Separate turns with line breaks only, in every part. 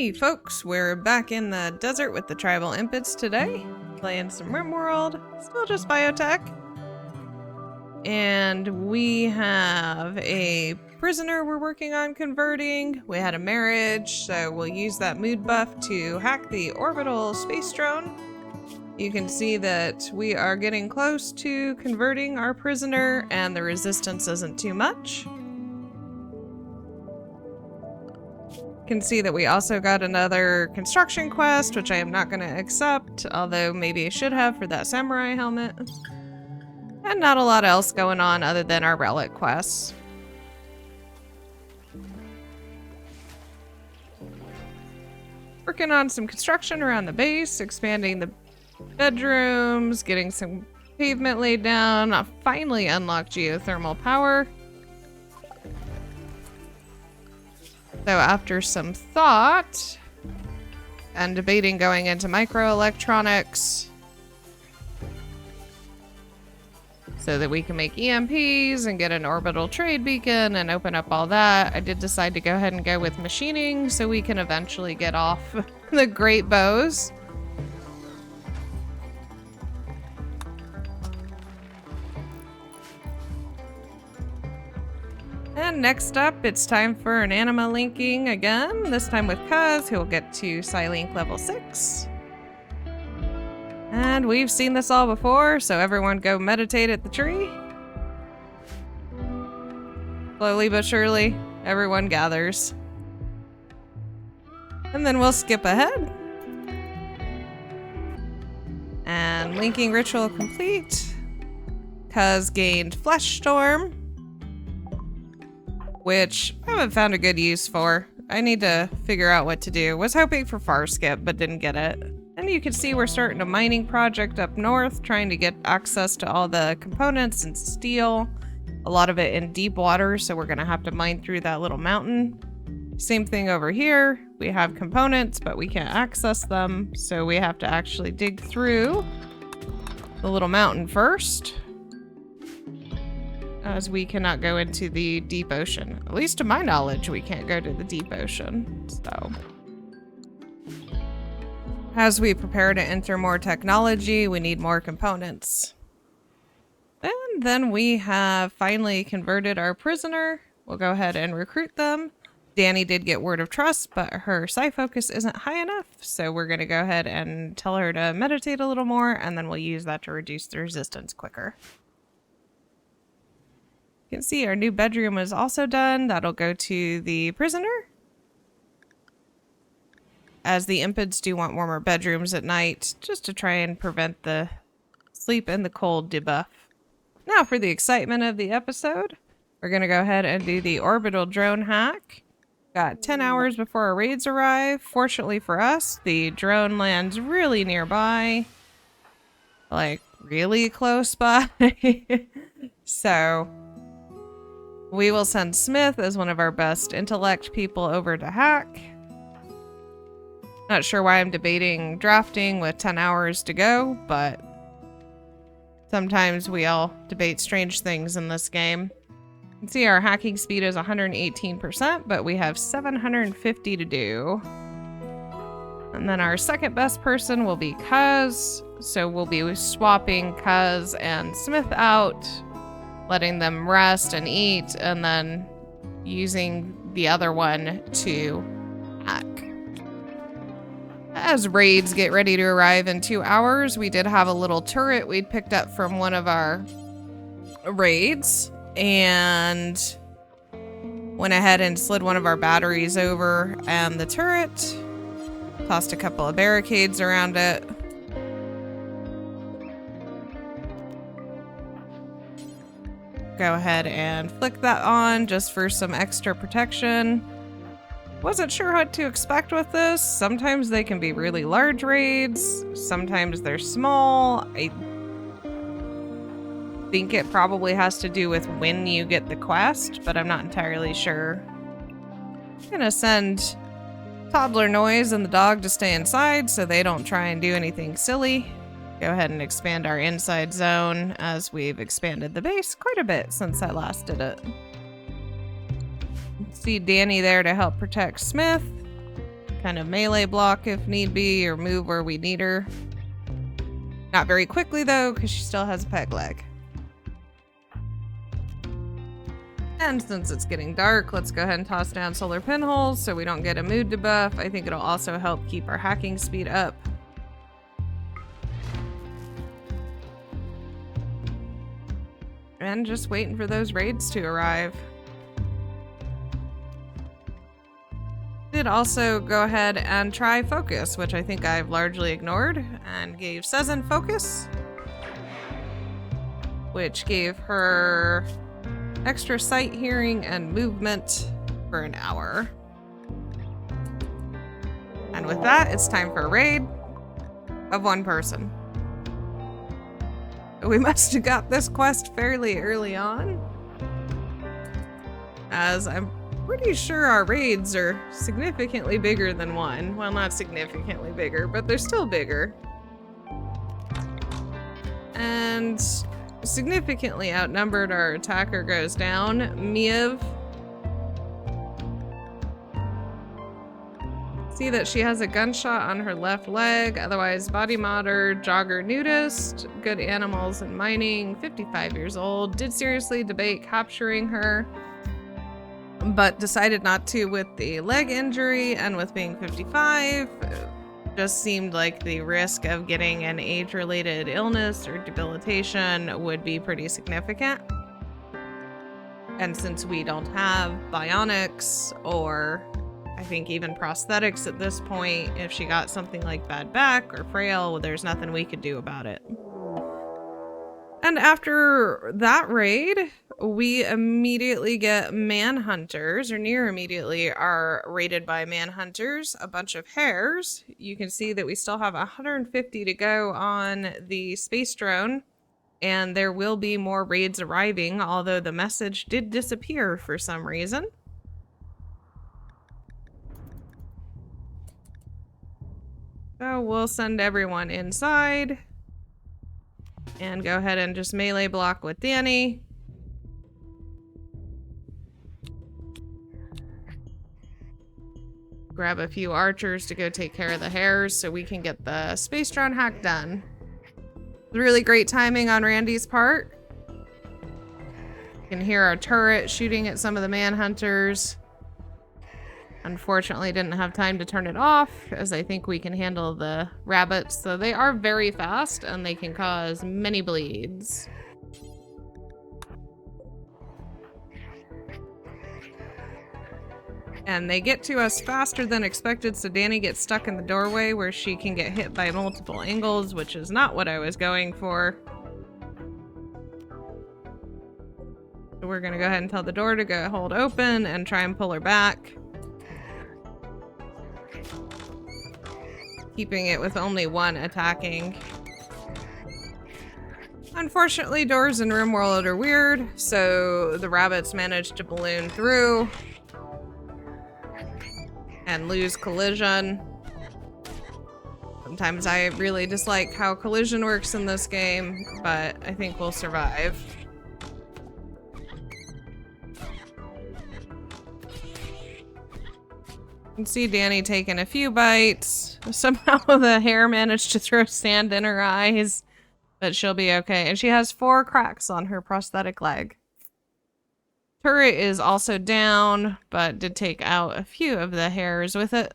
Hey folks, we're back in the desert with the tribal impets today, playing some RimWorld, still just biotech. And we have a prisoner we're working on converting. We had a marriage, so we'll use that mood buff to hack the orbital space drone. You can see that we are getting close to converting our prisoner and the resistance isn't too much. Can see that we also got another construction quest, which I am not going to accept, although maybe I should have for that samurai helmet. And not a lot else going on other than our relic quests. Working on some construction around the base, expanding the bedrooms, getting some pavement laid down. I finally unlocked geothermal power. So after some thought and debating going into microelectronics so that we can make EMPs and get an orbital trade beacon and open up all that, I did decide to go ahead and go with machining so we can eventually get off the great bows. And next up, it's time for an anima linking again, this time with Kuz, who will get to Psylink level 6. And we've seen this all before, so everyone go meditate at the tree. Slowly but surely, everyone gathers. And then we'll skip ahead. And linking ritual complete. Kuz gained Flesh Storm, which I haven't found a good use for. I need to figure out what to do. Was hoping for far skip, but didn't get it. And you can see we're starting a mining project up north, trying to get access to all the components and steel. A lot of it in deep water, so we're gonna have to mine through that little mountain. Same thing over here. We have components, but we can't access them, so we have to actually dig through the little mountain first, as we cannot go into the deep ocean. At least to my knowledge, we can't go to the deep ocean, so. As we prepare to enter more technology, we need more components. And then we have finally converted our prisoner. We'll go ahead and recruit them. Danny did get word of trust, but her psi focus isn't high enough, so we're gonna go ahead and tell her to meditate a little more, and then we'll use that to reduce the resistance quicker. You can see our new bedroom is also done. That'll go to the prisoner, as the impets do want warmer bedrooms at night, just to try and prevent the sleep in the cold debuff. Now for the excitement of the episode, we're going to go ahead and do the orbital drone hack. Got 10 hours before our raids arrive. Fortunately for us, the drone lands really nearby, like really close by. So we will send Smith as one of our best intellect people over to hack. Not sure why I'm debating drafting with 10 hours to go, but sometimes we all debate strange things in this game. You can see our hacking speed is 118%, but we have 750 to do. And then our second best person will be Kuz, so we'll be swapping Kuz and Smith out, letting them rest and eat, and then using the other one to hack. As raids get ready to arrive in 2 hours, we did have a little turret we'd picked up from one of our raids, and went ahead and slid one of our batteries over and the turret, tossed a couple of barricades around it. Go ahead and flick that on just for some extra protection. Wasn't sure what to expect with this. Sometimes they can be really large raids, sometimes they're small. I think it probably has to do with when you get the quest, but I'm not entirely sure. I'm gonna send Toddler Noise and the dog to stay inside so they don't try and do anything silly. Go ahead and expand our inside zone, as we've expanded the base quite a bit since I last did it. See Danny there to help protect Smith. kind of melee block if need be, or move where we need her. Not very quickly though, because she still has a peg leg. And since it's getting dark, let's go ahead and toss down solar pinholes so we don't get a mood debuff. I think it'll also help keep our hacking speed up. And just waiting for those raids to arrive. Did also go ahead and try focus, which I think I've largely ignored, and gave Sezen focus, which gave her extra sight, hearing, and movement for an hour. And with that, it's time for a raid of one person. We must have got this quest fairly early on, as I'm pretty sure our raids are significantly bigger than one. Well, not significantly bigger, but they're still bigger. And significantly outnumbered, our attacker goes down. Miev. See that she has a gunshot on her left leg. Otherwise, body modder, jogger, nudist, good animals and mining, 55 years old. Did seriously debate capturing her, but decided not to with the leg injury, and with being 55, just seemed like the risk of getting an age-related illness or debilitation would be pretty significant. And since we don't have bionics or I think even prosthetics at this point, if she got something like bad back or frail, well, there's nothing we could do about it. And after that raid, we immediately get manhunters, or near immediately are raided by manhunters, a bunch of hares. You can see that we still have 150 to go on the space drone, and there will be more raids arriving, although the message did disappear for some reason. So we'll send everyone inside and go ahead and just melee block with Danny. Grab a few archers to go take care of the hares so we can get the space drone hack done. Really great timing on Randy's part. You can hear our turret shooting at some of the manhunters. Unfortunately, didn't have time to turn it off, as I think we can handle the rabbits. So they are very fast and they can cause many bleeds. And they get to us faster than expected, so Danny gets stuck in the doorway where she can get hit by multiple angles, which is not what I was going for. So we're gonna go ahead and tell the door to go hold open and try and pull her back. Keeping it with only one attacking. Unfortunately, doors in RimWorld are weird, so the rabbits managed to balloon through and lose collision. Sometimes I really dislike how collision works in this game, but I think we'll survive. You can see Danny taking a few bites. Somehow the hare managed to throw sand in her eyes, but she'll be okay. And she has 4 cracks on her prosthetic leg. Turret is also down, but did take out a few of the hares with it.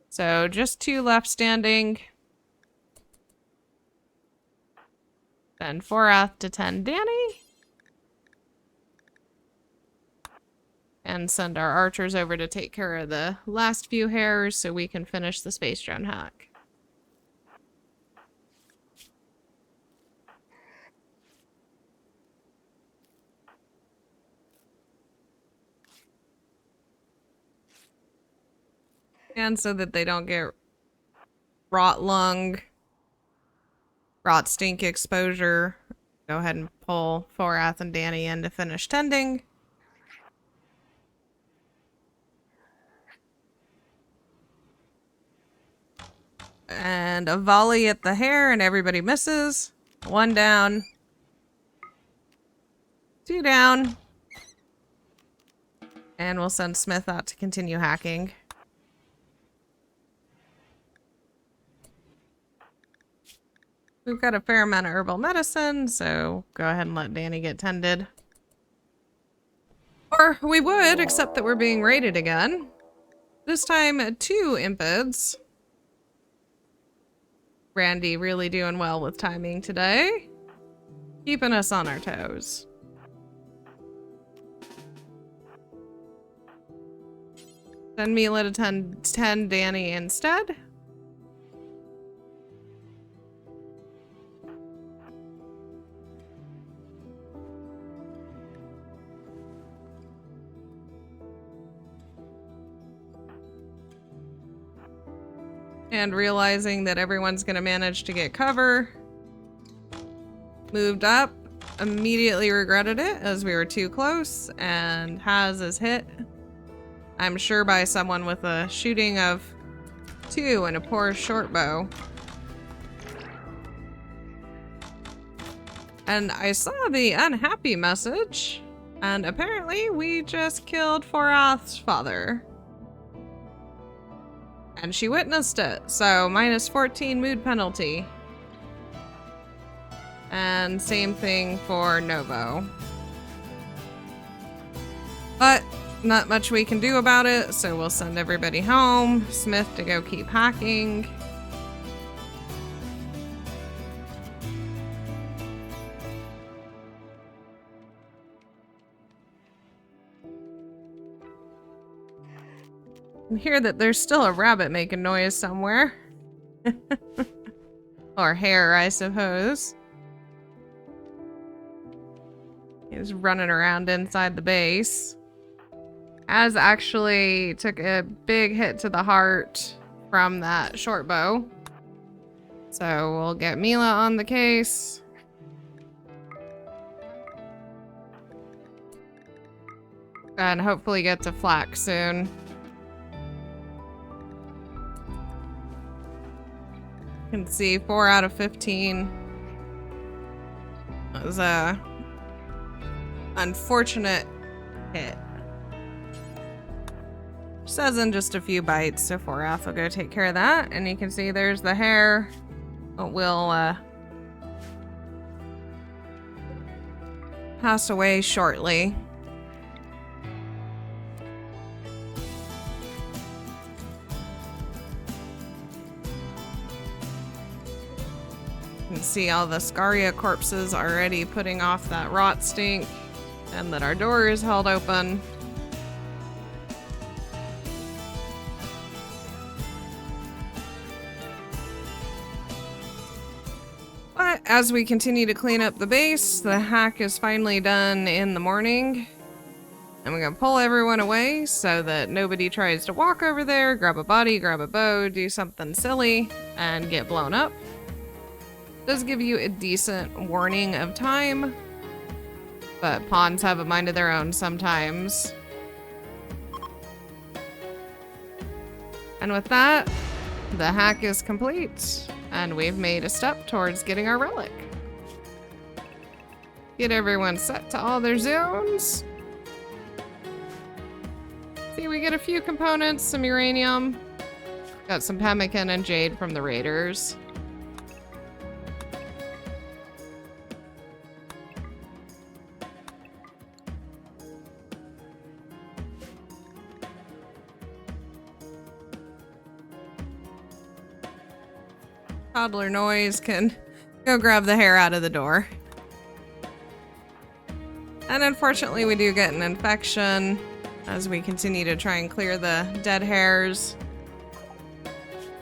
So just 2 left standing. Then 4th to 10 Danny. And send our archers over to take care of the last few hares so we can finish the space drone hack. And so that they don't get rot lung, rot stink exposure, go ahead and pull 4th and Danny in to finish tending. And a volley at the hare and everybody misses. 1 down. 2 down. And we'll send Smith out to continue hacking. We've got a fair amount of herbal medicine, so go ahead and let Danny get tended. Or we would, except that we're being raided again. This time, 2 impids. Randy really doing well with timing today. Keeping us on our toes. Send Mila to tend Danny instead. And realizing that everyone's gonna manage to get cover. Moved up. Immediately regretted it as we were too close, and Haz is hit. I'm sure by someone with a shooting of 2 and a poor short bow. And I saw the unhappy message, and apparently we just killed Forath's father. And she witnessed it, so minus 14 mood penalty. And same thing for Novo. But not much we can do about it, so we'll send everybody home. Smith to go keep hacking. I hear that there's still a rabbit making noise somewhere. Or hare, I suppose. He's running around inside the base. Az actually took a big hit to the heart from that short bow. So we'll get Mila on the case. And hopefully get to flak soon. Can see 4 out of 15. That was a unfortunate hit. Says in just a few bites, so Forath will go take care of that. And you can see there's the hare. It will pass away shortly. You can see all the Scaria corpses already putting off that rot stink, and that our door is held open. But as we continue to clean up the base, the hack is finally done in the morning. And we're gonna pull everyone away so that nobody tries to walk over there, grab a body, grab a bow, do something silly, and get blown up. Does give you a decent warning of time, but pawns have a mind of their own sometimes. And with that, the hack is complete, and we've made a step towards getting our relic. Get everyone set to all their zones. See, we get a few components, some uranium. Got some pemmican and jade from the raiders. Toddler noise can go grab the hair out of the door. And unfortunately we do get an infection as we continue to try and clear the dead hairs.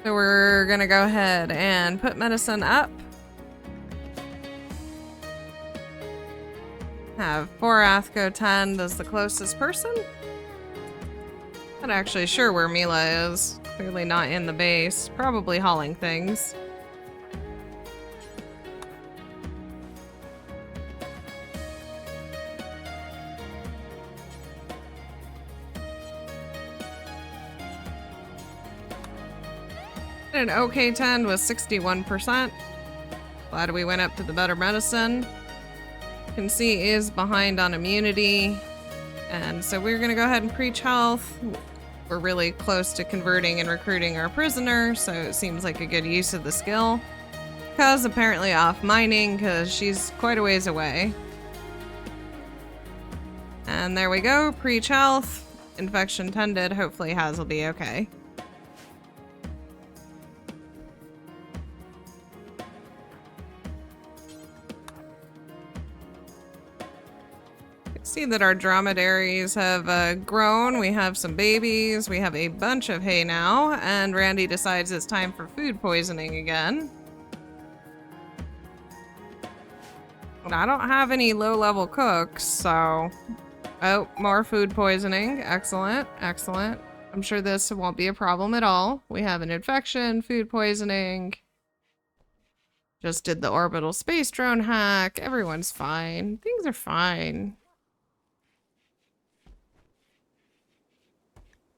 So we're gonna go ahead and put medicine up. Have Forath go tend as the closest person. Not actually sure where Mila is. Clearly not in the base. Probably hauling things. An okay tend was 61%. Glad we went up to the better medicine. You can see is behind on immunity. And so we're gonna go ahead and preach health. We're really close to converting and recruiting our prisoner, so it seems like a good use of the skill. Cuz apparently off mining, because she's quite a ways away. And there we go, preach health. Infection tended, hopefully Haz will be okay. See that our dromedaries have grown. We have some babies. We have a bunch of hay now. And Randy decides it's time for food poisoning again. And I don't have any low-level cooks, so... Oh, more food poisoning. Excellent, excellent. I'm sure this won't be a problem at all. We have an infection, food poisoning. Just did the orbital space drone hack. Everyone's fine. Things are fine.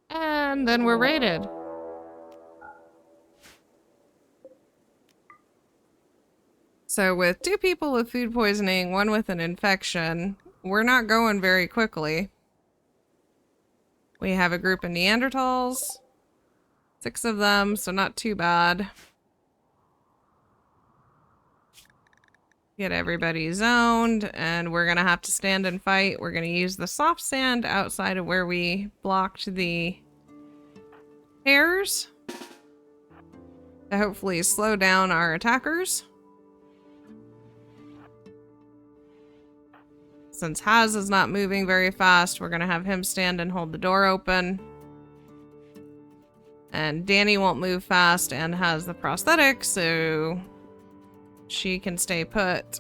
And then we're raided. So with 2 people with food poisoning, 1 with an infection, we're not going very quickly. We have a group of Neanderthals. 6 of them, so not too bad. Get everybody zoned, and we're gonna have to stand and fight. We're gonna use the soft sand outside of where we blocked the hairs to hopefully slow down our attackers. Since Haz is not moving very fast, we're gonna have him stand and hold the door open. And Danny won't move fast and has the prosthetic, so she can stay put.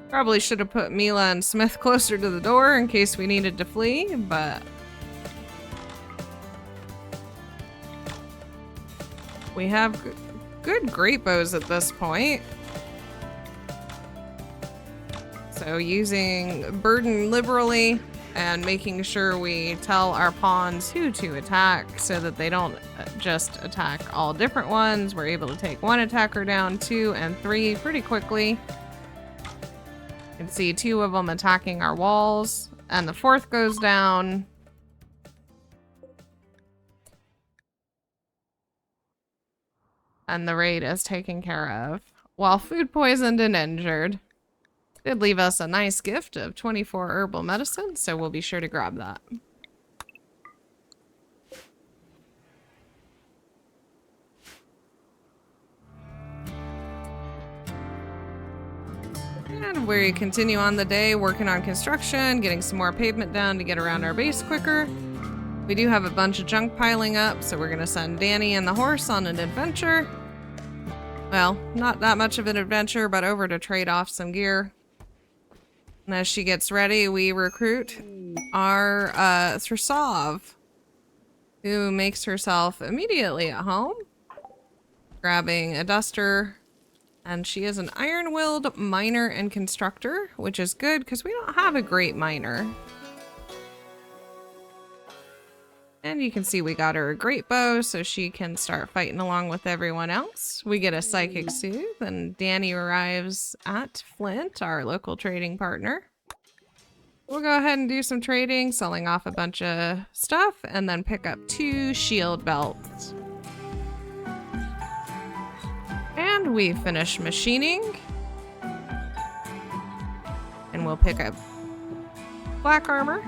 Probably should have put Mila and Smith closer to the door in case we needed to flee, but we have good great bows at this point. So using burden liberally and making sure we tell our pawns who to attack so that they don't just attack all different ones. We're able to take 1 attacker down, 2 and 3 pretty quickly. You can see 2 of them attacking our walls, and the 4th goes down. And the raid is taken care of, while food poisoned and injured. Did leave us a nice gift of 24 herbal medicine, so we'll be sure to grab that. And we continue on the day working on construction, getting some more pavement down to get around our base quicker. We do have a bunch of junk piling up, so we're going to send Danny and the horse on an adventure. Well, not that much of an adventure, but over to trade off some gear. And as she gets ready, we recruit our Thrsov, who makes herself immediately at home, grabbing a duster. And she is an iron-willed miner and constructor, which is good because we don't have a great miner. And you can see we got her a great bow so she can start fighting along with everyone else. We get a psychic soothe, and Danny arrives at Flint, our local trading partner. We'll go ahead and do some trading, selling off a bunch of stuff, and then pick up 2 shield belts. And we finish machining. And we'll pick up black armor.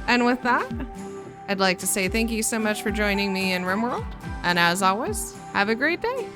And with that, I'd like to say thank you so much for joining me in RimWorld. And as always, have a great day.